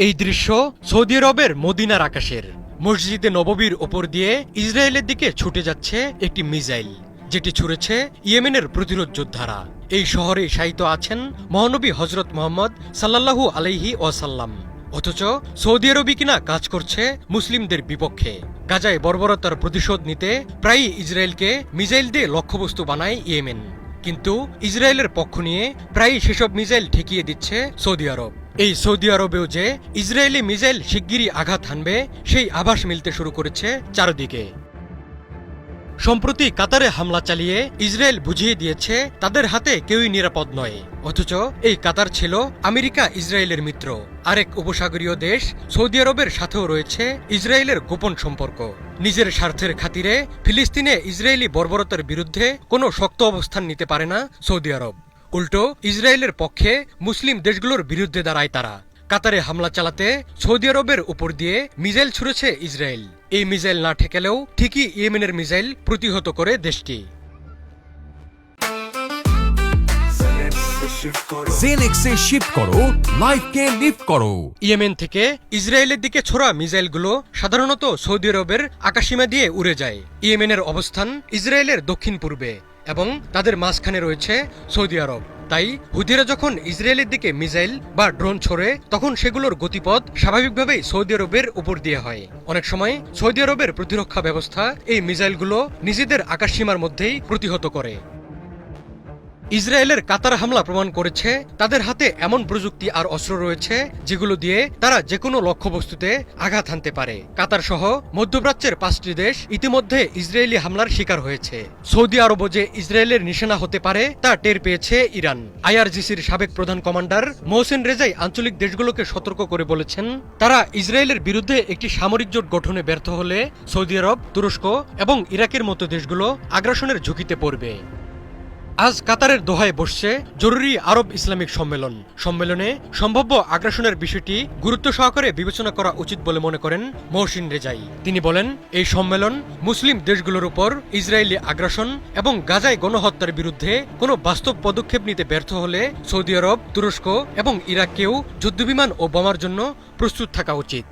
এই দৃশ্য সৌদি আরবের মদিনার আকাশের। মসজিদে নববীর ওপর দিয়ে ইসরায়েলের দিকে ছুটে যাচ্ছে একটি মিসাইল, যেটি ছুড়েছে ইয়েমেনের প্রতিরোধ যোদ্ধারা। এই শহরে শায়িত আছেন মহানবী হজরত মুহাম্মদ সাল্লাল্লাহু আলাইহি ওয়াসাল্লাম, অথচ সৌদি আরবই কিনা কাজ করছে মুসলিমদের বিপক্ষে। গাজায় বর্বরতার প্রতিশোধ নিতে প্রায়ই ইসরায়েলকে মিসাইল দিয়ে লক্ষ্যবস্তু বানায় ইয়েমেন, কিন্তু ইসরায়েলের পক্ষ নিয়ে প্রায়ই সেসব মিসাইল ঠেকিয়ে দিচ্ছে সৌদি আরব। এই সৌদি আরবেও যে ইসরায়েলি মিসাইল শিগগিরই আঘাত হানবে সেই আভাস মিলতে শুরু করেছে চারদিকে। সম্প্রতি কাতারে হামলা চালিয়ে ইসরায়েল বুঝিয়ে দিয়েছে তাদের হাতে কেউই নিরাপদ নয়, অথচ এই কাতার ছিল আমেরিকা ইসরায়েলের মিত্র। আরেক উপসাগরীয় দেশ সৌদি আরবের সাথেও রয়েছে ইসরায়েলের গোপন সম্পর্ক। নিজের স্বার্থের খাতিরে ফিলিস্তিনে ইসরায়েলি বর্বরতার বিরুদ্ধে কোনো শক্ত অবস্থান নিতে পারে না সৌদি আরব, উল্টো ইসরায়েলের পক্ষে মুসলিম দেশগুলোর বিরুদ্ধে দাঁড়ায় তারা। কাতারে হামলা চালাতে সৌদি আরবের উপর দিয়ে মিসাইল ছুড়েছে ইসরায়েল। এই মিসাইল না ঠেকালেও ঠিকই ইয়েমেনের মিসাইল প্রতিহত করে দেশটি। জেনেক্সে শিফট করো, লাইফকে লিফট করো। ইয়েমেন থেকে ইসরায়েলের দিকে ছোড়া মিসাইলগুলো সাধারণত সৌদি আরবের আকাশসীমা দিয়ে উড়ে যায়। ইয়েমেনের অবস্থান ইসরায়েলের দক্ষিণ পূর্বে এবং তাদের মাঝখানে রয়েছে সৌদি আরব। তাই হুথিরা যখন ইসরায়েলের দিকে মিসাইল বা ড্রোন ছোড়ে, তখন সেগুলোর গতিপথ স্বাভাবিকভাবেই সৌদি আরবের উপর দিয়ে হয়। অনেক সময় সৌদি আরবের প্রতিরক্ষা ব্যবস্থা এই মিসাইলগুলো নিজেদের আকাশসীমার মধ্যেই প্রতিহত করে। ইসরায়েলের কাতার হামলা প্রমাণ করেছে তাদের হাতে এমন প্রযুক্তি আর অস্ত্র রয়েছে যেগুলো দিয়ে তারা যেকোনো লক্ষ্যবস্তুতে আঘাত হানতে পারে। কাতার সহ মধ্যপ্রাচ্যের 5টি দেশ ইতিমধ্যে ইসরায়েলি হামলার শিকার হয়েছে। সৌদি আরবও যে ইসরায়েলের নিশানা হতে পারে তা টের পেয়েছে ইরান। আইআরজিসির সাবেক প্রধান কমান্ডার মোহসেন রেজাই আঞ্চলিক দেশগুলোকে সতর্ক করে বলেছেন, তারা ইসরায়েলের বিরুদ্ধে একটি সামরিক জোট গঠনে ব্যর্থ হলে সৌদি আরব, তুরস্ক এবং ইরাকের মতো দেশগুলো আগ্রাসনের ঝুঁকিতে পড়বে। আজ কাতারের দোহায় বসছে জরুরি আরব ইসলামিক সম্মেলন। সম্মেলনে সম্ভাব্য আগ্রাসনের বিষয়টি গুরুত্ব সহকারে বিবেচনা করা উচিত বলে মনে করেন মহসিন রেজাই। তিনি বলেন, এই সম্মেলন মুসলিম দেশগুলোর উপর ইসরায়েলি আগ্রাসন এবং গাজায় গণহত্যার বিরুদ্ধে কোনো বাস্তব পদক্ষেপ নিতে ব্যর্থ হলে সৌদি আরব, তুরস্ক এবং ইরাককেও যুদ্ধবিমান ও বোমার জন্য প্রস্তুত থাকা উচিত।